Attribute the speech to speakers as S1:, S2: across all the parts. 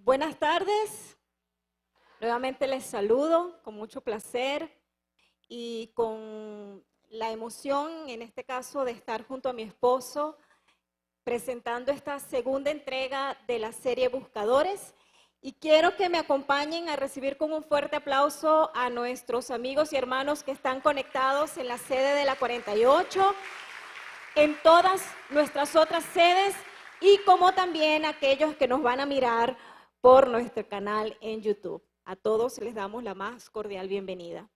S1: Buenas tardes, nuevamente les saludo con mucho placer y con la emoción, en este caso, de estar junto a mi esposo presentando esta segunda entrega de la serie Buscadores. Y quiero que me acompañen a recibir con un fuerte aplauso a nuestros amigos y hermanos que están conectados en la sede de la 48, en todas nuestras otras sedes y como también aquellos que nos van a mirar por nuestro canal en YouTube. A todos les damos la más cordial bienvenida.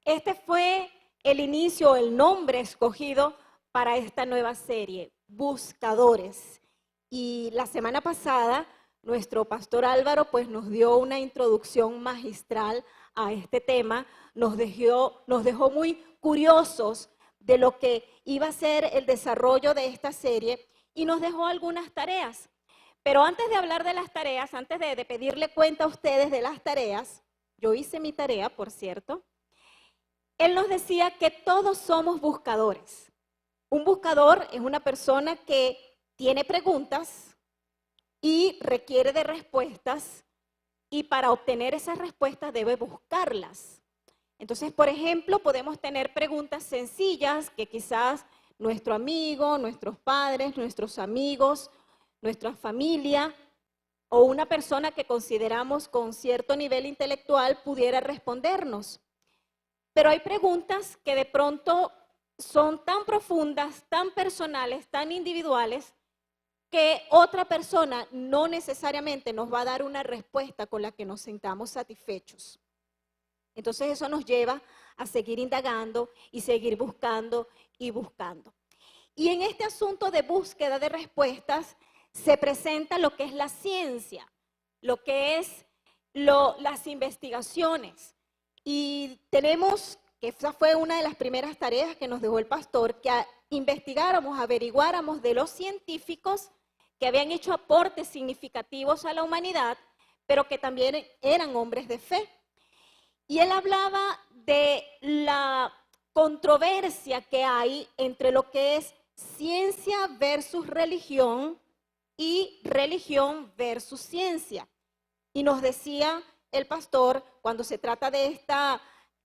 S1: Este fue el inicio, el nombre escogido para esta nueva serie, Buscadores. Y la semana pasada, nuestro pastor Álvaro pues nos dio una introducción magistral a este tema, nos dejó muy curiosos de lo que iba a ser el desarrollo de esta serie y nos dejó algunas tareas. Pero antes de hablar de las tareas, antes de pedirle cuenta a ustedes de las tareas, yo hice mi tarea, por cierto, él nos decía que todos somos buscadores. Un buscador es una persona que tiene preguntas y requiere de respuestas y para obtener esas respuestas debe buscarlas. Entonces, por ejemplo, podemos tener preguntas sencillas que quizás nuestro amigo, nuestros padres, nuestros amigos, nuestra familia o una persona que consideramos con cierto nivel intelectual pudiera respondernos. Pero hay preguntas que de pronto son tan profundas, tan personales, tan individuales, que otra persona no necesariamente nos va a dar una respuesta con la que nos sintamos satisfechos. Entonces eso nos lleva a seguir indagando y seguir buscando y buscando. Y en este asunto de búsqueda de respuestas se presenta lo que es la ciencia, lo que es las investigaciones. Y tenemos, que esa fue una de las primeras tareas que nos dejó el pastor, que investigáramos, averiguáramos de los científicos que habían hecho aportes significativos a la humanidad, pero que también eran hombres de fe. Y él hablaba de la controversia que hay entre lo que es ciencia versus religión y religión versus ciencia. Y nos decía el pastor, cuando se trata de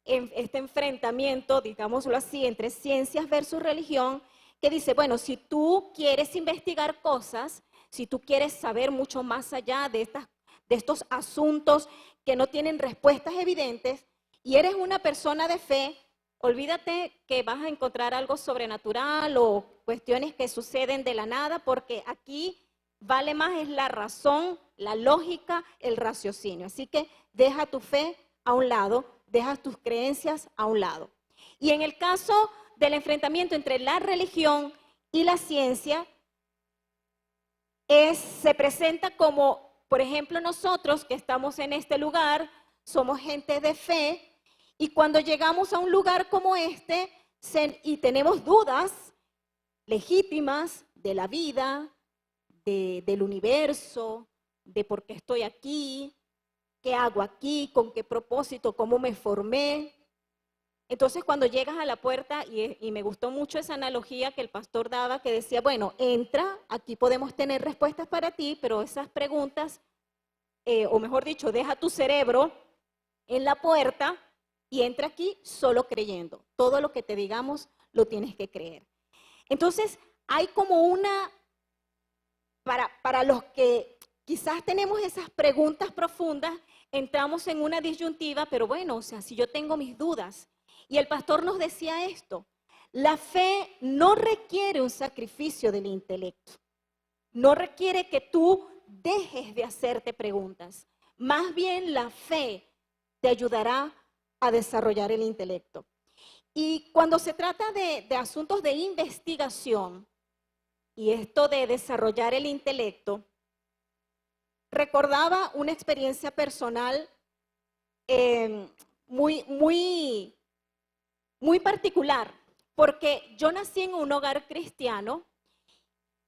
S1: este enfrentamiento, digámoslo así, entre ciencias versus religión, que dice, bueno, si tú quieres investigar cosas, si tú quieres saber mucho más allá de estos asuntos que no tienen respuestas evidentes, y eres una persona de fe, olvídate que vas a encontrar algo sobrenatural o cuestiones que suceden de la nada, porque aquí vale más es la razón, la lógica, el raciocinio. Así que deja tu fe a un lado, deja tus creencias a un lado. Y en el caso del enfrentamiento entre la religión y la ciencia, se presenta como, por ejemplo, nosotros que estamos en este lugar, somos gente de fe, y cuando llegamos a un lugar como este y tenemos dudas legítimas de la vida, del universo, de por qué estoy aquí, qué hago aquí, con qué propósito, cómo me formé. Entonces, cuando llegas a la puerta, y me gustó mucho esa analogía que el pastor daba, que decía, bueno, entra, aquí podemos tener respuestas para ti, pero esas preguntas, o mejor dicho, deja tu cerebro en la puerta y entra aquí solo creyendo. Todo lo que te digamos lo tienes que creer. Entonces, hay como para los que quizás tenemos esas preguntas profundas, entramos en una disyuntiva, pero bueno, o sea, si yo tengo mis dudas. Y el pastor nos decía esto, la fe no requiere un sacrificio del intelecto, no requiere que tú dejes de hacerte preguntas, más bien la fe te ayudará a desarrollar el intelecto. Y cuando se trata de asuntos de investigación y esto de desarrollar el intelecto, recordaba una experiencia personal muy particular, porque yo nací en un hogar cristiano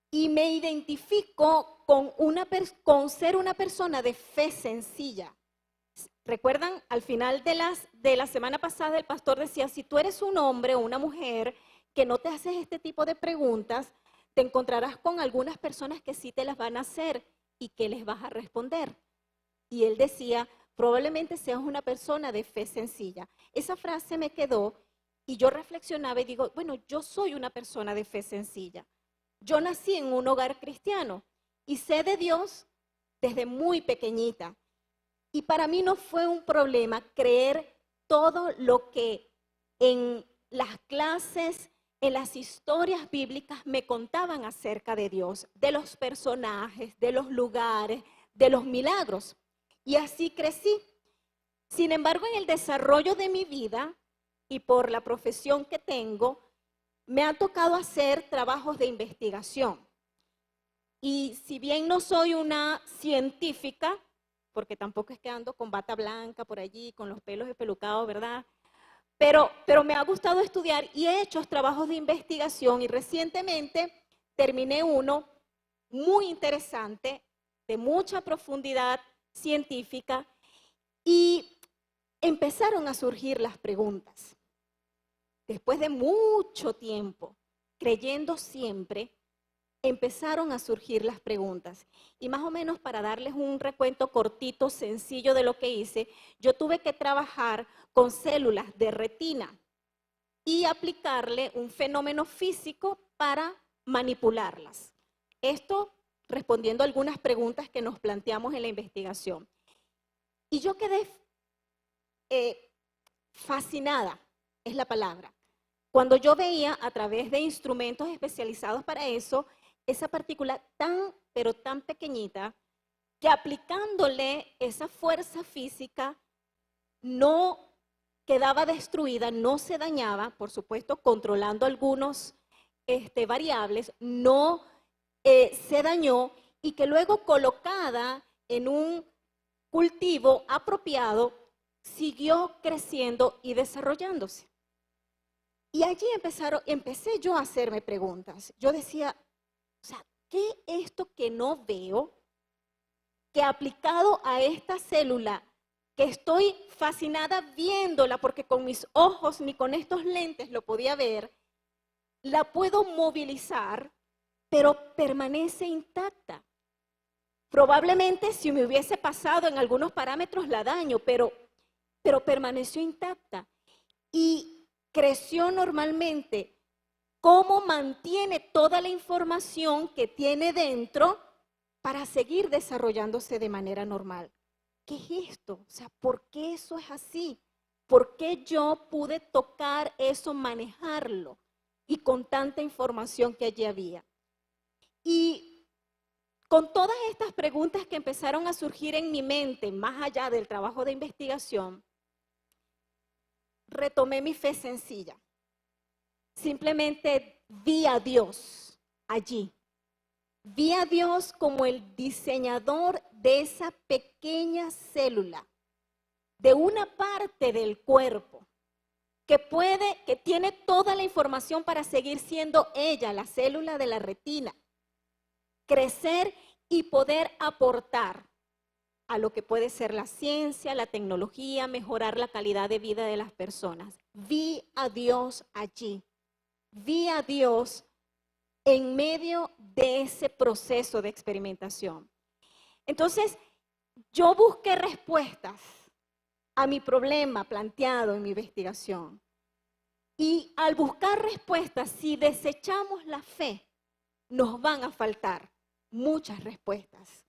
S1: y me identifico con ser una persona de fe sencilla. ¿Recuerdan? Al final de la semana pasada el pastor decía, si tú eres un hombre o una mujer que no te haces este tipo de preguntas, te encontrarás con algunas personas que sí te las van a hacer ¿y qué les vas a responder? Y él decía, probablemente seas una persona de fe sencilla. Esa frase me quedó y yo reflexionaba y digo, bueno, yo soy una persona de fe sencilla. Yo nací en un hogar cristiano y sé de Dios desde muy pequeñita. Y para mí no fue un problema creer todo lo que en las clases, en las historias bíblicas me contaban acerca de Dios, de los personajes, de los lugares, de los milagros. Y así crecí. Sin embargo, en el desarrollo de mi vida y por la profesión que tengo, me ha tocado hacer trabajos de investigación. Y si bien no soy una científica, porque tampoco es que ando con bata blanca por allí, con los pelos espelucados, ¿verdad? Pero me ha gustado estudiar y he hecho trabajos de investigación y recientemente terminé uno muy interesante, de mucha profundidad científica, y empezaron a surgir las preguntas. Después de mucho tiempo, creyendo siempre, empezaron a surgir las preguntas. Y más o menos para darles un recuento cortito, sencillo de lo que hice, yo tuve que trabajar con células de retina y aplicarle un fenómeno físico para manipularlas. Esto respondiendo a algunas preguntas que nos planteamos en la investigación. Y yo quedé fascinada, es la palabra, cuando yo veía a través de instrumentos especializados para eso, esa partícula tan, pero tan pequeñita, que aplicándole esa fuerza física no quedaba destruida, no se dañaba, por supuesto, controlando algunos variables, no se dañó y que luego colocada en un cultivo apropiado, siguió creciendo y desarrollándose. Y allí empecé yo a hacerme preguntas. Yo decía, o sea, ¿qué es esto que no veo? Que aplicado a esta célula, que estoy fascinada viéndola, porque con mis ojos ni con estos lentes lo podía ver, la puedo movilizar, pero permanece intacta. Probablemente si me hubiese pasado en algunos parámetros la daño, pero permaneció intacta. Y creció normalmente. ¿Cómo mantiene toda la información que tiene dentro para seguir desarrollándose de manera normal? ¿Qué es esto? O sea, ¿por qué eso es así? ¿Por qué yo pude tocar eso, manejarlo? Y con tanta información que allí había. Y con todas estas preguntas que empezaron a surgir en mi mente, más allá del trabajo de investigación, retomé mi fe sencilla. Simplemente vi a Dios allí. Vi a Dios como el diseñador de esa pequeña célula, de una parte del cuerpo, que tiene toda la información para seguir siendo ella, la célula de la retina, crecer y poder aportar a lo que puede ser la ciencia, la tecnología, mejorar la calidad de vida de las personas. Vi a Dios allí. Vi a Dios en medio de ese proceso de experimentación. Entonces, yo busqué respuestas a mi problema planteado en mi investigación. Y al buscar respuestas, si desechamos la fe, nos van a faltar muchas respuestas.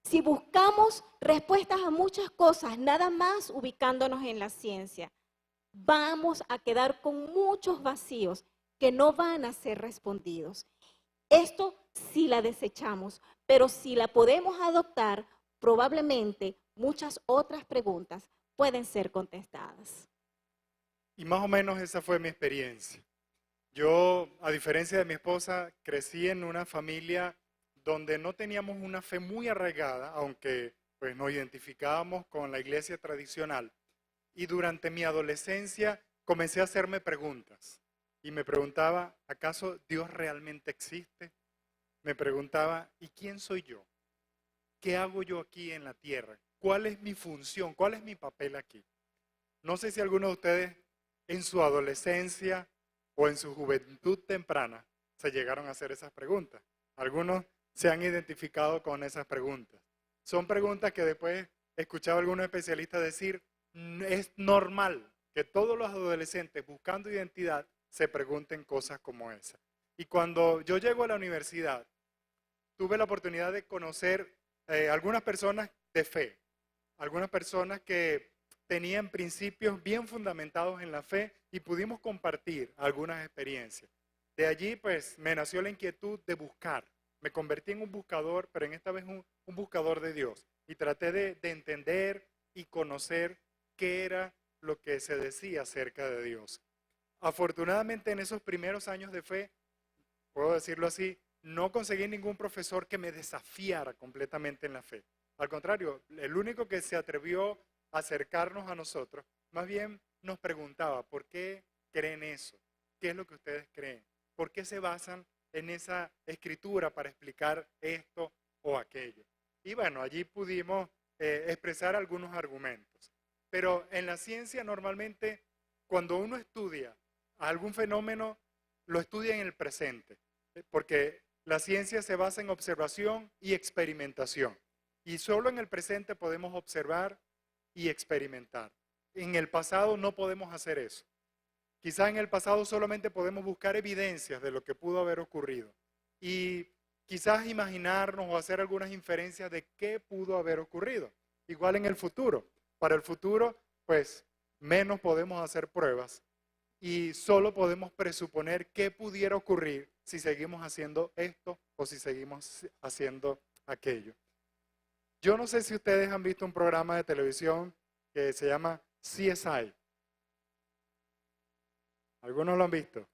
S1: Si buscamos respuestas a muchas cosas, nada más ubicándonos en la ciencia, vamos a quedar con muchos vacíos que no van a ser respondidos. Esto sí la desechamos, pero si la podemos adoptar, probablemente muchas otras preguntas pueden ser contestadas.
S2: Y más o menos esa fue mi experiencia. Yo, a diferencia de mi esposa, crecí en una familia donde no teníamos una fe muy arraigada, aunque pues, nos identificábamos con la iglesia tradicional. Y durante mi adolescencia comencé a hacerme preguntas. Y me preguntaba, ¿acaso Dios realmente existe? Me preguntaba, ¿y quién soy yo? ¿Qué hago yo aquí en la tierra? ¿Cuál es mi función? ¿Cuál es mi papel aquí? No sé si alguno de ustedes en su adolescencia o en su juventud temprana se llegaron a hacer esas preguntas. Algunos se han identificado con esas preguntas. Son preguntas que después he escuchado a algunos especialistas decir, es normal que todos los adolescentes buscando identidad se pregunten cosas como esa. Y cuando yo llego a la universidad, tuve la oportunidad de conocer algunas personas de fe, algunas personas que tenían principios bien fundamentados en la fe y pudimos compartir algunas experiencias. De allí, pues, me nació la inquietud de buscar. Me convertí en un buscador, pero en esta vez un buscador de Dios. Y traté de entender y conocer qué era lo que se decía acerca de Dios. Afortunadamente, en esos primeros años de fe, puedo decirlo así, no conseguí ningún profesor que me desafiara completamente en la fe. Al contrario, el único que se atrevió a acercarnos a nosotros, más bien nos preguntaba, ¿por qué creen eso? ¿Qué es lo que ustedes creen? ¿Por qué se basan en esa escritura para explicar esto o aquello? Y bueno, allí pudimos expresar algunos argumentos. Pero en la ciencia normalmente, cuando uno estudia algún fenómeno, lo estudia en el presente, porque la ciencia se basa en observación y experimentación. Y solo en el presente podemos observar y experimentar. En el pasado no podemos hacer eso. Quizás en el pasado solamente podemos buscar evidencias de lo que pudo haber ocurrido. Y quizás imaginarnos o hacer algunas inferencias de qué pudo haber ocurrido. Igual en el futuro. Para el futuro, pues, menos podemos hacer pruebas y solo podemos presuponer qué pudiera ocurrir si seguimos haciendo esto o si seguimos haciendo aquello. Yo no sé si ustedes han visto un programa de televisión que se llama CSI. ¿Algunos lo han visto?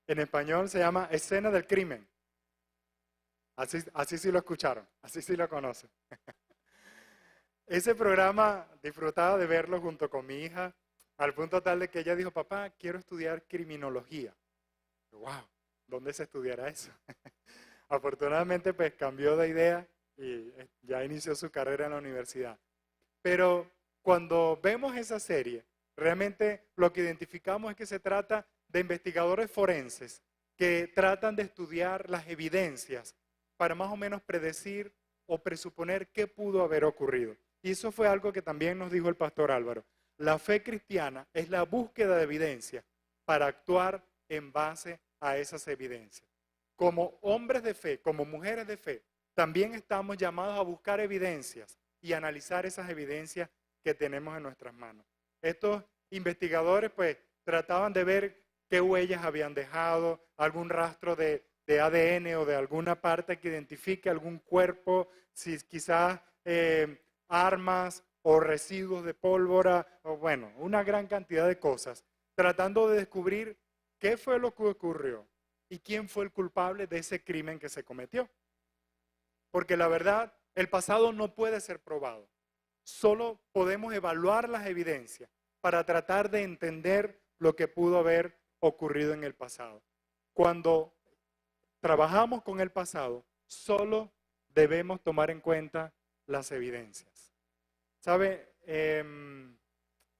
S2: En español se llama Escena del Crimen. Así sí lo escucharon, así sí lo conocen. Ese programa disfrutaba de verlo junto con mi hija, al punto tal de que ella dijo, papá, quiero estudiar criminología. ¡Wow! ¿Dónde se estudiará eso? Afortunadamente, pues cambió de idea y ya inició su carrera en la universidad. Pero cuando vemos esa serie, realmente lo que identificamos es que se trata de investigadores forenses que tratan de estudiar las evidencias para más o menos predecir o presuponer qué pudo haber ocurrido. Y eso fue algo que también nos dijo el pastor Álvaro. La fe cristiana es la búsqueda de evidencia para actuar en base a esas evidencias. Como hombres de fe, como mujeres de fe, también estamos llamados a buscar evidencias y analizar esas evidencias que tenemos en nuestras manos. Estos investigadores pues trataban de ver qué huellas habían dejado, algún rastro de ADN o de alguna parte que identifique algún cuerpo, si quizás armas o residuos de pólvora, o bueno, una gran cantidad de cosas, tratando de descubrir qué fue lo que ocurrió y quién fue el culpable de ese crimen que se cometió. Porque la verdad, el pasado no puede ser probado. Solo podemos evaluar las evidencias para tratar de entender lo que pudo haber ocurrido en el pasado. Cuando trabajamos con el pasado, solo debemos tomar en cuenta las evidencias. ¿Sabe?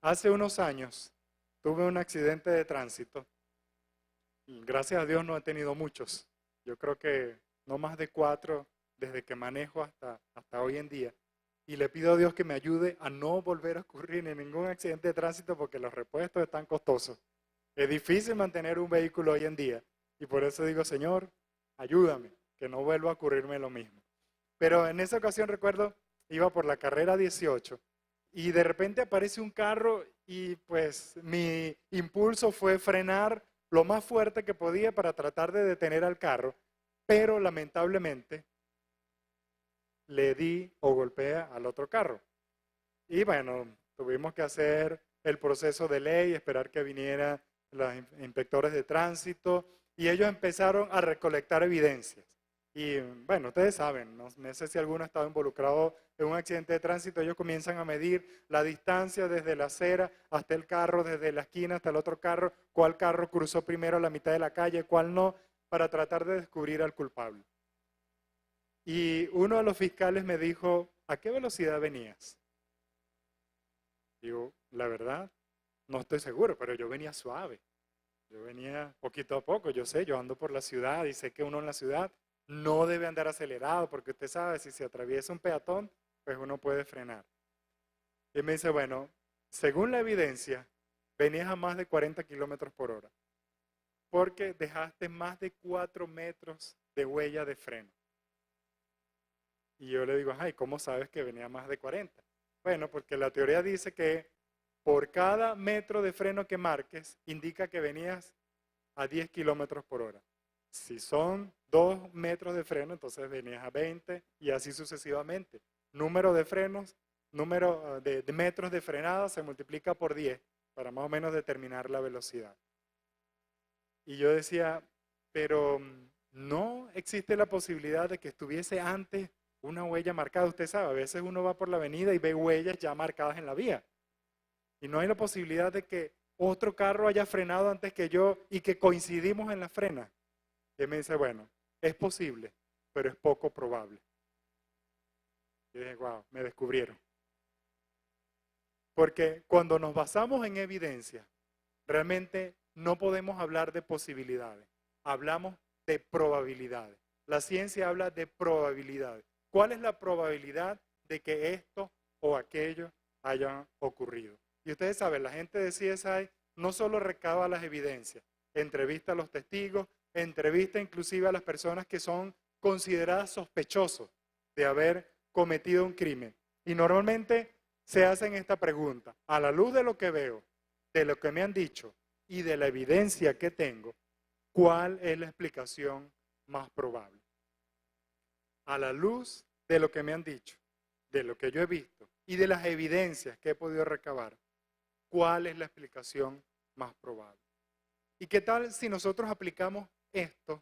S2: Hace unos años tuve un accidente de tránsito. Gracias a Dios no he tenido muchos. Yo creo que no más de 4 desde que manejo hasta hoy en día. Y le pido a Dios que me ayude a no volver a ocurrir en ningún accidente de tránsito porque los repuestos están costosos. Es difícil mantener un vehículo hoy en día. Y por eso digo, Señor, ayúdame, que no vuelva a ocurrirme lo mismo. Pero en esa ocasión recuerdo, iba por la carrera 18 y de repente aparece un carro y pues mi impulso fue frenar lo más fuerte que podía para tratar de detener al carro, pero lamentablemente le di o golpeé al otro carro. Y bueno, tuvimos que hacer el proceso de ley, esperar que vinieran los inspectores de tránsito y ellos empezaron a recolectar evidencias. Y bueno, ustedes saben, no sé si alguno ha estado involucrado en un accidente de tránsito, ellos comienzan a medir la distancia desde la acera hasta el carro, desde la esquina hasta el otro carro, cuál carro cruzó primero la mitad de la calle, cuál no, para tratar de descubrir al culpable. Y uno de los fiscales me dijo, ¿a qué velocidad venías? Digo, la verdad, no estoy seguro, pero yo venía suave. Yo venía poquito a poco, yo sé, yo ando por la ciudad y sé que uno en la ciudad no debe andar acelerado, porque usted sabe, si se atraviesa un peatón, pues uno puede frenar. Y me dice, bueno, según la evidencia, venías a más de 40 kilómetros por hora, porque dejaste más de 4 metros de huella de freno. Y yo le digo, ay, ¿cómo sabes que venía a más de 40? Bueno, porque la teoría dice que por cada metro de freno que marques, indica que venías a 10 kilómetros por hora. Si son 2 metros de freno, entonces venías a 20 y así sucesivamente. Número de frenos, número de metros de frenada se multiplica por 10 para más o menos determinar la velocidad. Y yo decía, pero no existe la posibilidad de que estuviese antes una huella marcada. Usted sabe, a veces uno va por la avenida y ve huellas ya marcadas en la vía. Y no hay la posibilidad de que otro carro haya frenado antes que yo y que coincidimos en la frena. Y él me dice, bueno, es posible, pero es poco probable. Y dije, wow, me descubrieron. Porque cuando nos basamos en evidencia, realmente no podemos hablar de posibilidades. Hablamos de probabilidades. La ciencia habla de probabilidades. ¿Cuál es la probabilidad de que esto o aquello haya ocurrido? Y ustedes saben, la gente de CSI no solo recaba las evidencias, entrevista a los testigos, entrevista inclusive a las personas que son consideradas sospechosos de haber cometido un crimen. Y normalmente se hacen esta pregunta, a la luz de lo que veo, de lo que me han dicho y de la evidencia que tengo, ¿cuál es la explicación más probable? A la luz de lo que me han dicho, de lo que yo he visto y de las evidencias que he podido recabar, ¿cuál es la explicación más probable? ¿Y qué tal si nosotros aplicamos esto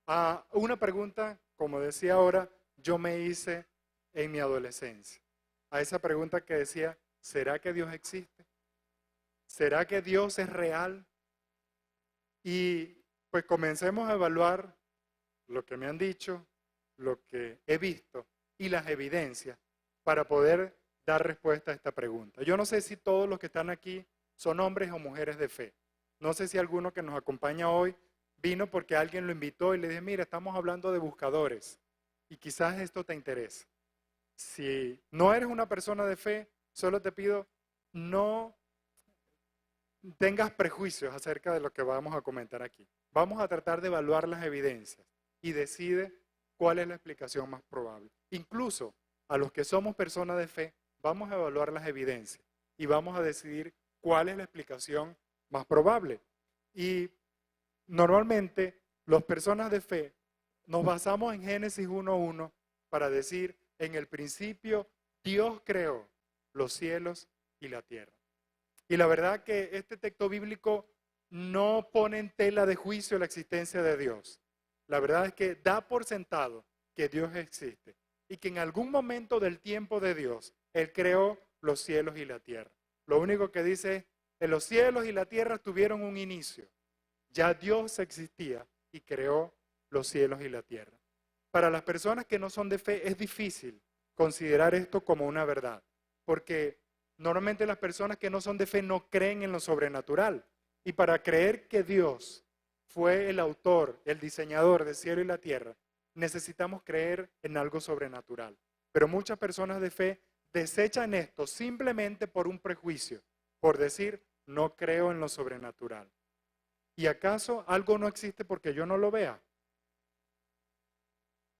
S2: a una pregunta, como decía ahora, yo me hice en mi adolescencia? A esa pregunta que decía, ¿será que Dios existe? ¿Será que Dios es real? Y pues comencemos a evaluar lo que me han dicho, lo que he visto y las evidencias para poder dar respuesta a esta pregunta. Yo no sé si todos los que están aquí son hombres o mujeres de fe. No sé si alguno que nos acompaña hoy vino porque alguien lo invitó y le dije, mira, estamos hablando de buscadores y quizás esto te interese. Si no eres una persona de fe, solo te pido no tengas prejuicios acerca de lo que vamos a comentar aquí. Vamos a tratar de evaluar las evidencias y decide cuál es la explicación más probable. Incluso a los que somos personas de fe, vamos a evaluar las evidencias y vamos a decidir cuál es la explicación más probable. Y normalmente las personas de fe nos basamos en Génesis 1:1 para decir, en el principio Dios creó los cielos y la tierra. Y la verdad que este texto bíblico no pone en tela de juicio la existencia de Dios. La verdad es que da por sentado que Dios existe y que en algún momento del tiempo de Dios, Él creó los cielos y la tierra. Lo único que dice es que los cielos y la tierra tuvieron un inicio. Ya Dios existía y creó los cielos y la tierra. Para las personas que no son de fe es difícil considerar esto como una verdad, porque normalmente las personas que no son de fe no creen en lo sobrenatural. Y para creer que Dios fue el autor, el diseñador del cielo y la tierra, necesitamos creer en algo sobrenatural. Pero muchas personas de fe desechan esto simplemente por un prejuicio, por decir, no creo en lo sobrenatural. ¿Y acaso algo no existe porque yo no lo vea?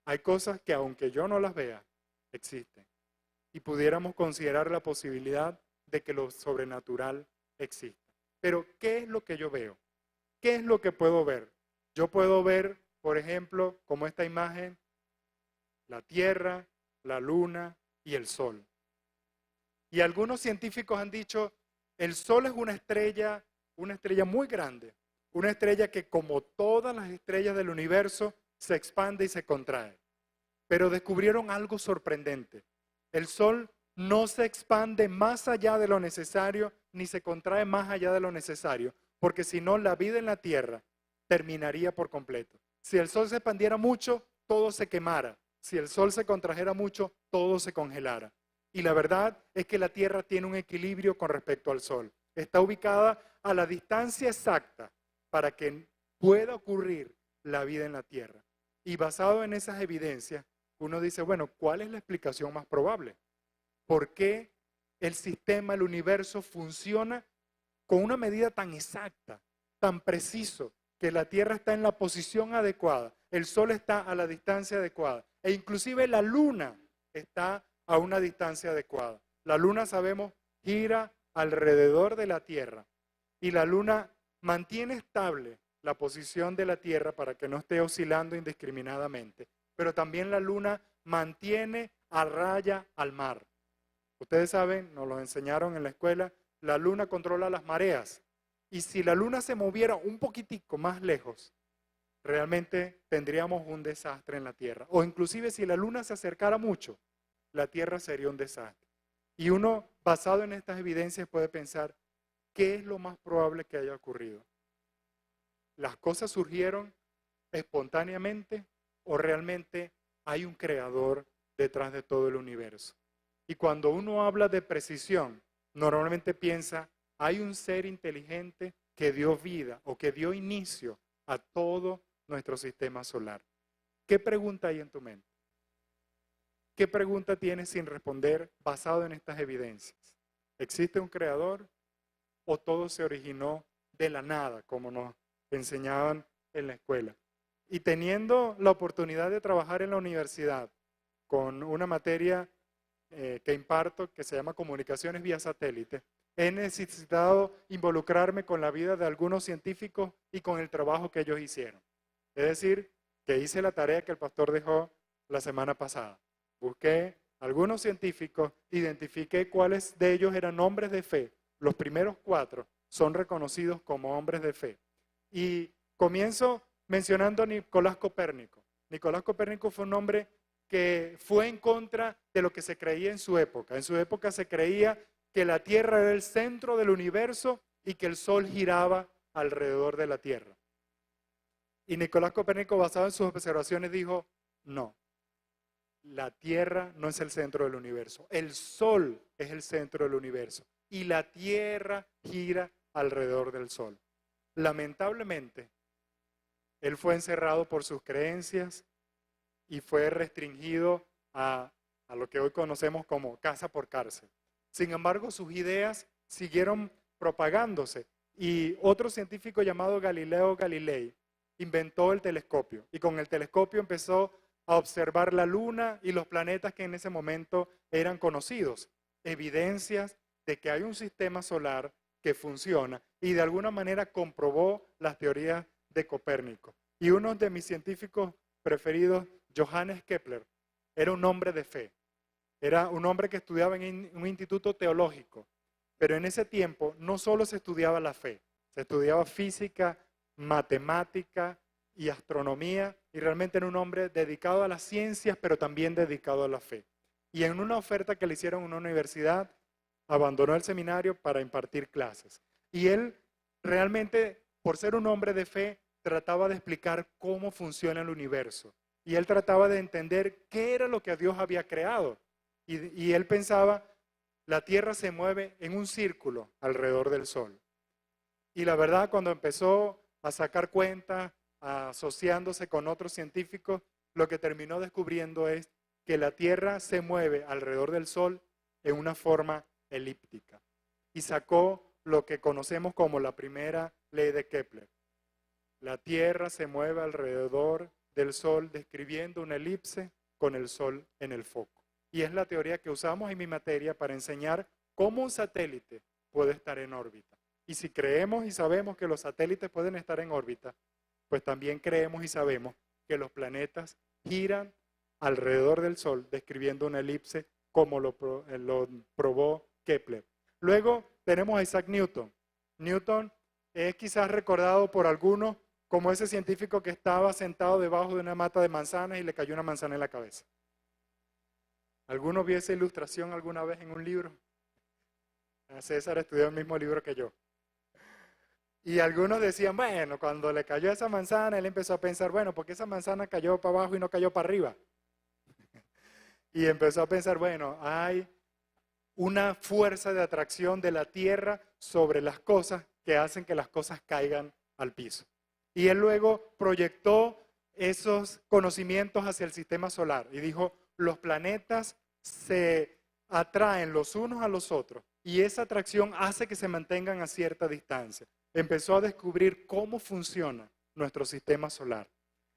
S2: Hay cosas que aunque yo no las vea, existen. Y pudiéramos considerar la posibilidad de que lo sobrenatural exista. Pero, ¿qué es lo que yo veo? ¿Qué es lo que puedo ver? Yo puedo ver, por ejemplo, como esta imagen, la Tierra, la Luna y el Sol. Y algunos científicos han dicho, el Sol es una estrella muy grande, una estrella que como todas las estrellas del universo se expande y se contrae. Pero descubrieron algo sorprendente. El Sol no se expande más allá de lo necesario, ni se contrae más allá de lo necesario, porque si no, la vida en la Tierra terminaría por completo. Si el Sol se expandiera mucho, todo se quemara. Si el Sol se contrajera mucho, todo se congelara. Y la verdad es que la Tierra tiene un equilibrio con respecto al Sol. Está ubicada a la distancia exacta para que pueda ocurrir la vida en la Tierra. Y basado en esas evidencias, uno dice, bueno, ¿cuál es la explicación más probable? ¿Por qué el sistema, el universo funciona con una medida tan exacta, tan preciso, que la Tierra está en la posición adecuada, el Sol está a la distancia adecuada e inclusive la Luna está a una distancia adecuada? La Luna, sabemos, gira alrededor de la Tierra y la Luna mantiene estable la posición de la Tierra para que no esté oscilando indiscriminadamente, pero también la Luna mantiene a raya al mar. Ustedes saben, nos lo enseñaron en la escuela, la Luna controla las mareas. Y si la Luna se moviera un poquitico más lejos, realmente tendríamos un desastre en la Tierra. O inclusive si la Luna se acercara mucho, la Tierra sería un desastre. Y uno, basado en estas evidencias, puede pensar, ¿qué es lo más probable que haya ocurrido? ¿Las cosas surgieron espontáneamente o realmente hay un creador detrás de todo el universo? Y cuando uno habla de precisión, normalmente piensa, hay un ser inteligente que dio vida o que dio inicio a todo nuestro sistema solar. ¿Qué pregunta hay en tu mente? ¿Qué pregunta tienes sin responder basado en estas evidencias? ¿Existe un creador o todo se originó de la nada, como nos enseñaban en la escuela? Y teniendo la oportunidad de trabajar en la universidad con una materia que imparto, que se llama Comunicaciones vía Satélite, he necesitado involucrarme con la vida de algunos científicos y con el trabajo que ellos hicieron. Es decir, que hice la tarea que el pastor dejó la semana pasada. Busqué algunos científicos, identifiqué cuáles de ellos eran hombres de fe. Los primeros 4 son reconocidos como hombres de fe. Y comienzo mencionando a Nicolás Copérnico. Nicolás Copérnico fue un hombre que fue en contra de lo que se creía en su época. En su época se creía que la Tierra era el centro del universo y que el Sol giraba alrededor de la Tierra. Y Nicolás Copérnico, basado en sus observaciones, dijo, no, la Tierra no es el centro del universo, el Sol es el centro del universo y la Tierra gira alrededor del Sol. Lamentablemente, él fue encerrado por sus creencias y fue restringido a lo que hoy conocemos como casa por cárcel. Sin embargo, sus ideas siguieron propagándose y otro científico llamado Galileo Galilei inventó el telescopio y con el telescopio empezó a observar la luna y los planetas que en ese momento eran conocidos, evidencias de que hay un sistema solar que funciona y de alguna manera comprobó las teorías de Copérnico. Y uno de mis científicos preferidos, Johannes Kepler, era un hombre de fe. Era un hombre que estudiaba en un instituto teológico, pero en ese tiempo no solo se estudiaba la fe, se estudiaba física, matemática y astronomía, y realmente era un hombre dedicado a las ciencias, pero también dedicado a la fe. Y en una oferta que le hicieron en una universidad, abandonó el seminario para impartir clases. Y él realmente, por ser un hombre de fe, trataba de explicar cómo funciona el universo. Y él trataba de entender qué era lo que Dios había creado. Y él pensaba, la Tierra se mueve en un círculo alrededor del Sol. Y la verdad, cuando empezó a sacar cuentas, asociándose con otros científicos, lo que terminó descubriendo es que la Tierra se mueve alrededor del Sol en una forma elíptica. Y sacó lo que conocemos como la primera ley de Kepler. La Tierra se mueve alrededor del Sol describiendo una elipse con el Sol en el foco. Y es la teoría que usamos en mi materia para enseñar cómo un satélite puede estar en órbita. Y si creemos y sabemos que los satélites pueden estar en órbita, pues también creemos y sabemos que los planetas giran alrededor del Sol describiendo una elipse como lo probó Kepler. Luego tenemos a Isaac Newton. Newton es quizás recordado por algunos como ese científico que estaba sentado debajo de una mata de manzanas y le cayó una manzana en la cabeza. ¿Alguno vio esa ilustración alguna vez en un libro? César estudió el mismo libro que yo. Y algunos decían, bueno, cuando le cayó esa manzana, él empezó a pensar, bueno, ¿por qué esa manzana cayó para abajo y no cayó para arriba? Y empezó a pensar, bueno, hay una fuerza de atracción de la Tierra sobre las cosas que hacen que las cosas caigan al piso. Y él luego proyectó esos conocimientos hacia el sistema solar y dijo, los planetas se atraen los unos a los otros y esa atracción hace que se mantengan a cierta distancia. Empezó a descubrir cómo funciona nuestro sistema solar.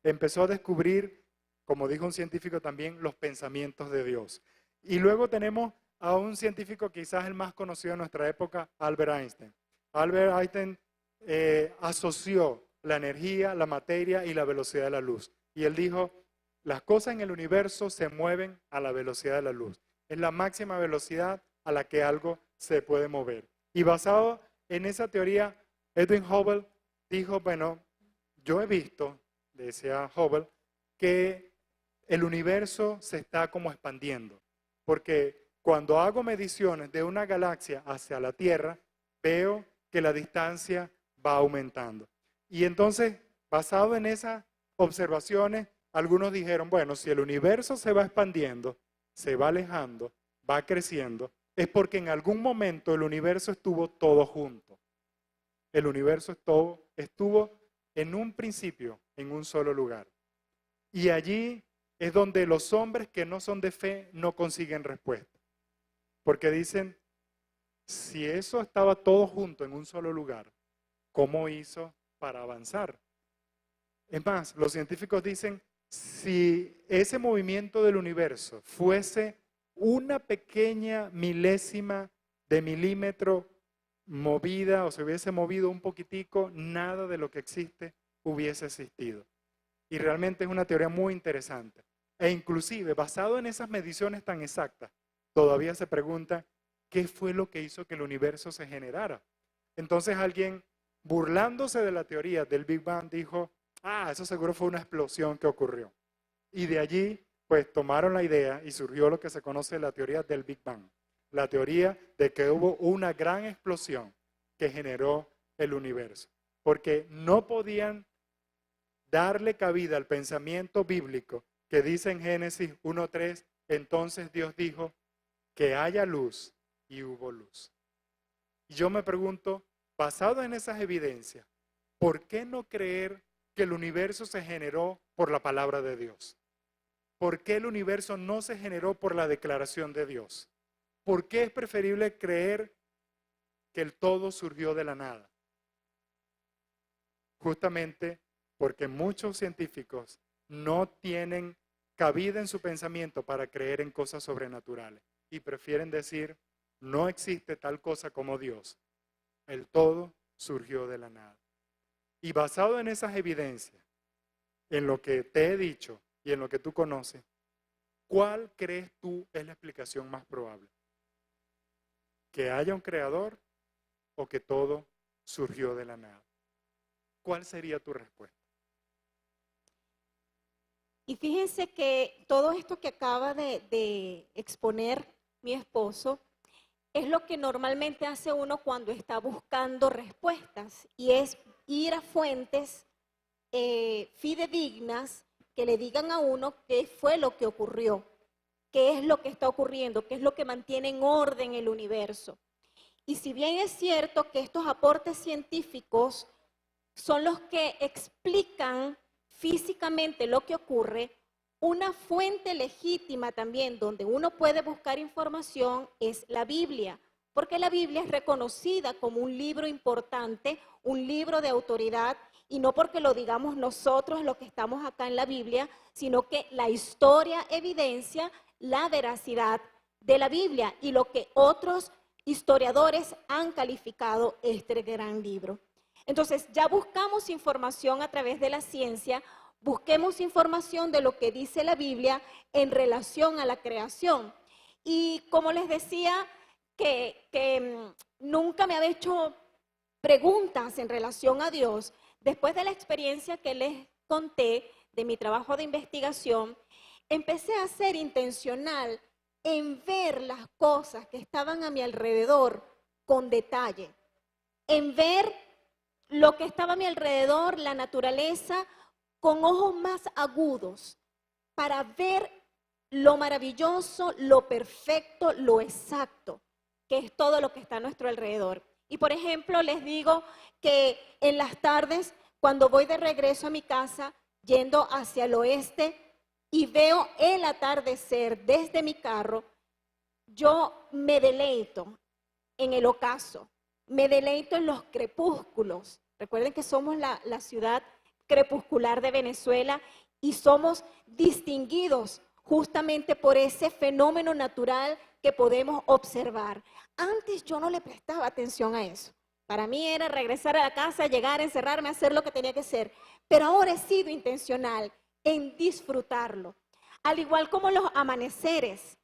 S2: Empezó a descubrir, como dijo un científico también, los pensamientos de Dios. Y luego tenemos a un científico quizás el más conocido de nuestra época, Albert Einstein. Albert Einstein asoció la energía, la materia y la velocidad de la luz. Y él dijo, las cosas en el universo se mueven a la velocidad de la luz. Es la máxima velocidad a la que algo se puede mover. Y basado en esa teoría, Edwin Hubble dijo, bueno, yo he visto, decía Hubble, que el universo se está como expandiendo. Porque cuando hago mediciones de una galaxia hacia la Tierra, veo que la distancia va aumentando. Y entonces, basado en esas observaciones, algunos dijeron, bueno, si el universo se va expandiendo, se va alejando, va creciendo, es porque en algún momento el universo estuvo todo junto. El universo estuvo en un principio, en un solo lugar. Y allí es donde los hombres que no son de fe no consiguen respuesta. Porque dicen, si eso estaba todo junto en un solo lugar, ¿cómo hizo para avanzar? Es más, los científicos dicen, si ese movimiento del universo fuese una pequeña milésima de milímetro movida o se hubiese movido un poquitico, nada de lo que existe hubiese existido. Y realmente es una teoría muy interesante. E inclusive, basado en esas mediciones tan exactas, todavía se pregunta, ¿qué fue lo que hizo que el universo se generara? Entonces alguien, burlándose de la teoría del Big Bang, dijo, eso seguro fue una explosión que ocurrió. Y de allí, pues tomaron la idea y surgió lo que se conoce la teoría del Big Bang. La teoría de que hubo una gran explosión que generó el universo. Porque no podían darle cabida al pensamiento bíblico que dice en Génesis 1:3, entonces Dios dijo que haya luz y hubo luz. Y yo me pregunto, basado en esas evidencias, ¿por qué no creer que el universo se generó por la palabra de Dios? ¿Por qué el universo no se generó por la declaración de Dios? ¿Por qué es preferible creer que el todo surgió de la nada? Justamente porque muchos científicos no tienen cabida en su pensamiento para creer en cosas sobrenaturales y prefieren decir, no existe tal cosa como Dios. El todo surgió de la nada. Y basado en esas evidencias, en lo que te he dicho y en lo que tú conoces, ¿cuál crees tú es la explicación más probable? ¿Que haya un creador o que todo surgió de la nada? ¿Cuál sería tu respuesta?
S1: Y fíjense que todo esto que acaba de exponer mi esposo es lo que normalmente hace uno cuando está buscando respuestas y es ir a fuentes fidedignas que le digan a uno qué fue lo que ocurrió, qué es lo que está ocurriendo, qué es lo que mantiene en orden el universo. Y si bien es cierto que estos aportes científicos son los que explican físicamente lo que ocurre, una fuente legítima también donde uno puede buscar información es la Biblia, porque la Biblia es reconocida como un libro importante, un libro de autoridad, y no porque lo digamos nosotros los que estamos acá en la Biblia, sino que la historia evidencia la veracidad de la Biblia y lo que otros historiadores han calificado este gran libro. Entonces, ya buscamos información a través de la ciencia, busquemos información de lo que dice la Biblia en relación a la creación. Y como les decía, que nunca me había hecho preguntas en relación a Dios, después de la experiencia que les conté de mi trabajo de investigación, empecé a ser intencional en ver las cosas que estaban a mi alrededor con detalle, en ver lo que estaba a mi alrededor, la naturaleza, con ojos más agudos, para ver lo maravilloso, lo perfecto, lo exacto, que es todo lo que está a nuestro alrededor. Y por ejemplo, les digo que en las tardes, cuando voy de regreso a mi casa, yendo hacia el oeste y veo el atardecer desde mi carro, yo me deleito en el ocaso, me deleito en los crepúsculos. Recuerden que somos la ciudad crepuscular de Venezuela y somos distinguidos justamente por ese fenómeno natural que podemos observar. Antes yo no le prestaba atención a eso. Para mí era regresar a la casa, llegar, encerrarme, hacer lo que tenía que hacer. Pero ahora he sido intencional en disfrutarlo. Al igual como los amaneceres.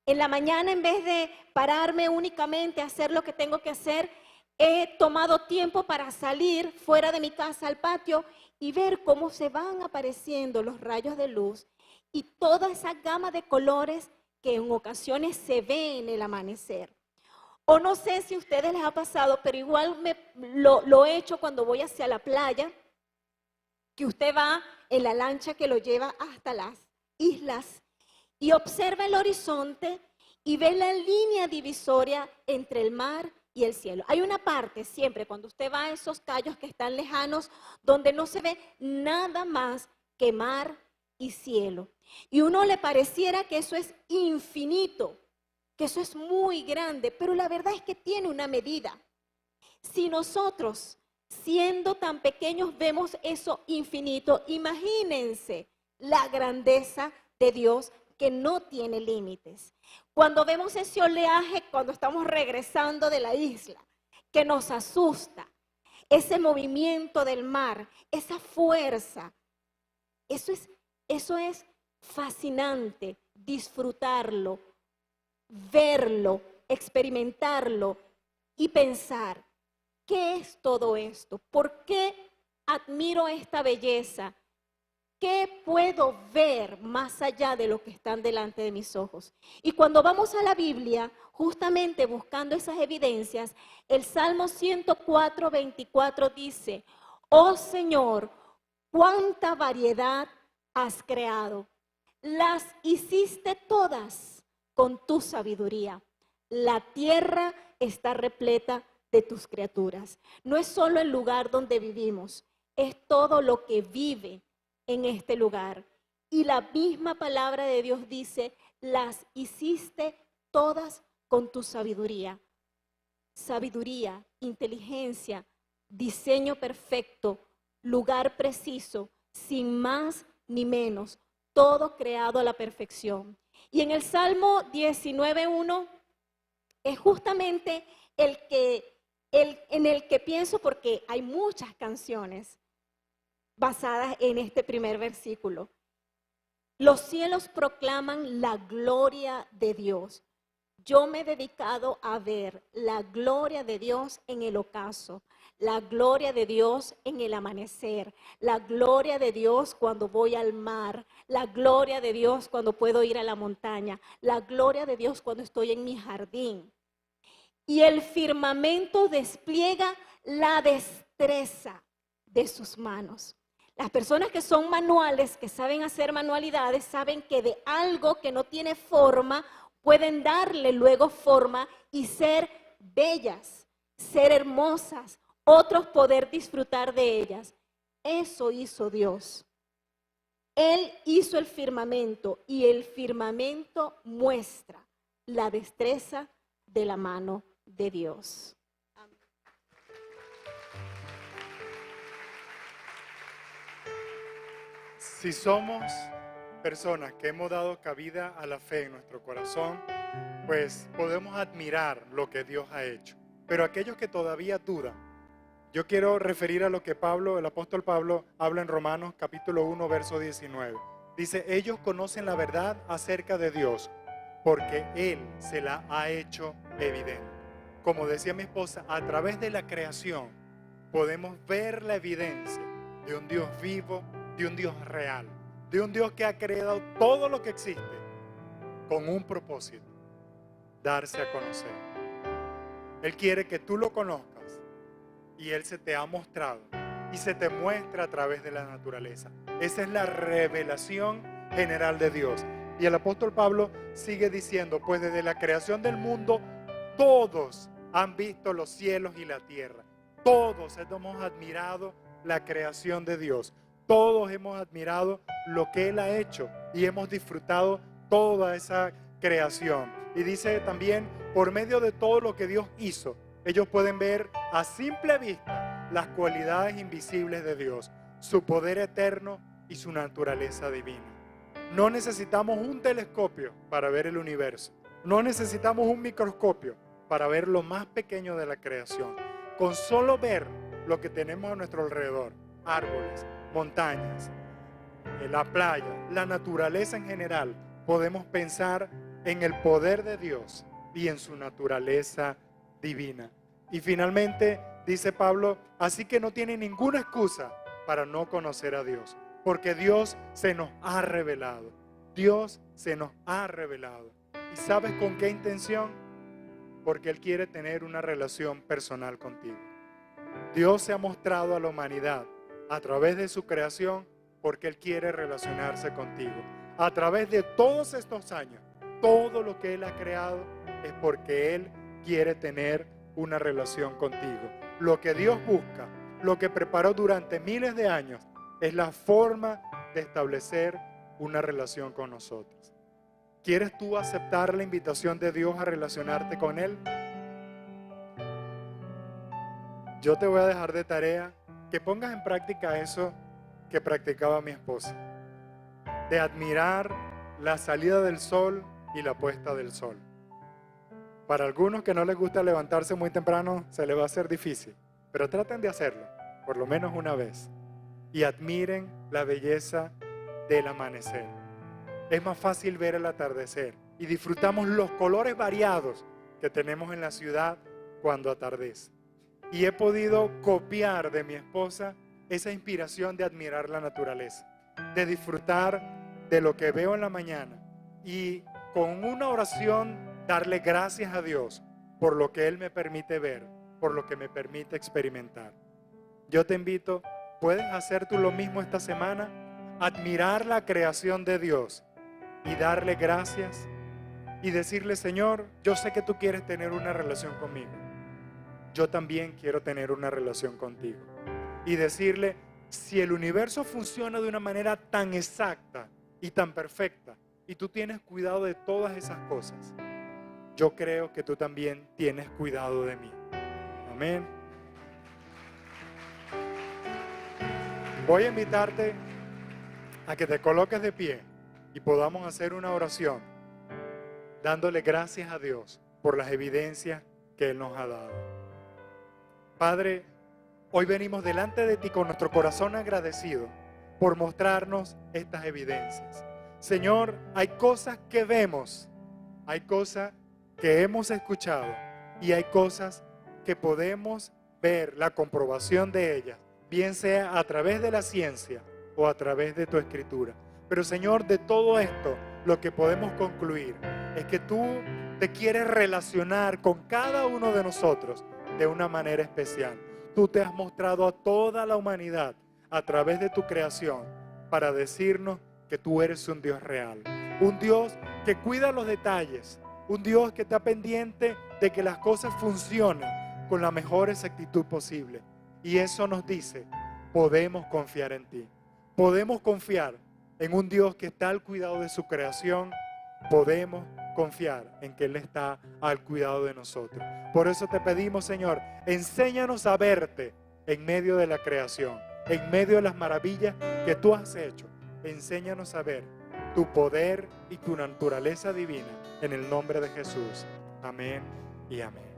S1: En la mañana, en vez de pararme únicamente a hacer lo que tengo que hacer, he tomado tiempo para salir fuera de mi casa al patio y ver cómo se van apareciendo los rayos de luz y toda esa gama de colores que en ocasiones se ve en el amanecer. O no sé si a ustedes les ha pasado, pero igual lo he hecho cuando voy hacia la playa, que usted va en la lancha que lo lleva hasta las islas y observa el horizonte y ve la línea divisoria entre el mar y el cielo. Hay una parte siempre cuando usted va a esos cayos que están lejanos donde no se ve nada más que mar y cielo. Y uno le pareciera que eso es infinito, que eso es muy grande, pero la verdad es que tiene una medida. Si nosotros, siendo tan pequeños, vemos eso infinito, imagínense la grandeza de Dios que no tiene límites. Cuando vemos ese oleaje, cuando estamos regresando de la isla, que nos asusta, ese movimiento del mar, esa fuerza, eso es fascinante, disfrutarlo, verlo, experimentarlo y pensar, ¿qué es todo esto? ¿Por qué admiro esta belleza? ¿Qué puedo ver más allá de lo que están delante de mis ojos? Y cuando vamos a la Biblia, justamente buscando esas evidencias, el Salmo 104, 24 dice, oh Señor, cuánta variedad has creado. Las hiciste todas con tu sabiduría. La tierra está repleta de tus criaturas. No es solo el lugar donde vivimos, es todo lo que vive en este lugar. Y la misma palabra de Dios dice, las hiciste todas con tu sabiduría. Sabiduría, inteligencia, diseño perfecto, lugar preciso, sin más ni menos, todo creado a la perfección. Y en el Salmo 19:1 es justamente en el que pienso, porque hay muchas canciones basadas en este primer versículo. Los cielos proclaman la gloria de Dios. Yo me he dedicado a ver la gloria de Dios en el ocaso, la gloria de Dios en el amanecer, la gloria de Dios cuando voy al mar, la gloria de Dios cuando puedo ir a la montaña, la gloria de Dios cuando estoy en mi jardín. Y el firmamento despliega la destreza de sus manos. Las personas que son manuales, que saben hacer manualidades, saben que de algo que no tiene forma, pueden darle luego forma y ser bellas, ser hermosas, otros poder disfrutar de ellas. Eso hizo Dios. Él hizo el firmamento y el firmamento muestra la destreza de la mano de Dios. Amén.
S2: Si somos personas que hemos dado cabida a la fe en nuestro corazón, pues podemos admirar lo que Dios ha hecho. Pero aquellos que todavía dudan, yo quiero referir a lo que el apóstol Pablo habla en Romanos capítulo 1, verso 19. Dice, ellos conocen la verdad acerca de Dios porque Él se la ha hecho evidente. Como decía mi esposa, a través de la creación podemos ver la evidencia de un Dios vivo, de un Dios real, de un Dios que ha creado todo lo que existe con un propósito, darse a conocer. Él quiere que tú lo conozcas y Él se te ha mostrado y se te muestra a través de la naturaleza. Esa es la revelación general de Dios. Y el apóstol Pablo sigue diciendo, pues desde la creación del mundo, todos han visto los cielos y la tierra. Todos hemos admirado la creación de Dios. todos hemos admirado lo que Él ha hecho y hemos disfrutado toda esa creación. Y dice también, por medio de todo lo que Dios hizo, ellos pueden ver a simple vista las cualidades invisibles de Dios, su poder eterno y su naturaleza divina. No necesitamos un telescopio para ver el universo. No necesitamos un microscopio para ver lo más pequeño de la creación. Con solo ver lo que tenemos a nuestro alrededor, árboles, montañas, la playa, la naturaleza en general, podemos pensar en el poder de Dios y en su naturaleza divina. Y finalmente dice Pablo, así que no tiene ninguna excusa para no conocer a Dios, porque Dios se nos ha revelado. Dios se nos ha revelado. ¿Y sabes con qué intención? Porque Él quiere tener una relación personal contigo. Dios se ha mostrado a la humanidad a través de su creación porque Él quiere relacionarse contigo. A través de todos estos años, todo lo que Él ha creado es porque Él quiere tener una relación contigo. Lo que Dios busca, lo que preparó durante miles de años, es la forma de establecer una relación con nosotros. ¿Quieres tú aceptar la invitación de Dios a relacionarte con Él? Yo te voy a dejar de tarea que pongas en práctica eso que practicaba mi esposa, de admirar la salida del sol y la puesta del sol. Para algunos que no les gusta levantarse muy temprano, se les va a hacer difícil, pero traten de hacerlo, por lo menos una vez, y admiren la belleza del amanecer. Es más fácil ver el atardecer y disfrutamos los colores variados que tenemos en la ciudad cuando atardece. Y he podido copiar de mi esposa esa inspiración de admirar la naturaleza, de disfrutar de lo que veo en la mañana y con una oración darle gracias a Dios por lo que Él me permite ver, por lo que me permite experimentar. Yo te invito, ¿puedes hacer tú lo mismo esta semana? Admirar la creación de Dios y darle gracias y decirle, Señor, yo sé que tú quieres tener una relación conmigo. Yo también quiero tener una relación contigo. Y decirle, si el universo funciona de una manera tan exacta y tan perfecta, y tú tienes cuidado de todas esas cosas, yo creo que tú también tienes cuidado de mí. Amén. Voy a invitarte a que te coloques de pie y podamos hacer una oración dándole gracias a Dios por las evidencias que Él nos ha dado. Padre, hoy venimos delante de ti con nuestro corazón agradecido por mostrarnos estas evidencias. Señor, hay cosas que vemos, hay cosas que hemos escuchado y hay cosas que podemos ver la comprobación de ellas, bien sea a través de la ciencia o a través de tu escritura. Pero Señor, de todo esto, lo que podemos concluir es que tú te quieres relacionar con cada uno de nosotros de una manera especial. Tú te has mostrado a toda la humanidad a través de tu creación para decirnos que tú eres un Dios real, un Dios que cuida los detalles, un Dios que está pendiente de que las cosas funcionen con la mejor exactitud posible. Y eso nos dice, podemos confiar en ti, podemos confiar en un Dios que está al cuidado de su creación, podemos confiar en que Él está al cuidado de nosotros. Por eso te pedimos, Señor, enséñanos a verte en medio de la creación, en medio de las maravillas que tú has hecho. Enséñanos a ver tu poder y tu naturaleza divina en el nombre de Jesús. Amén y amén.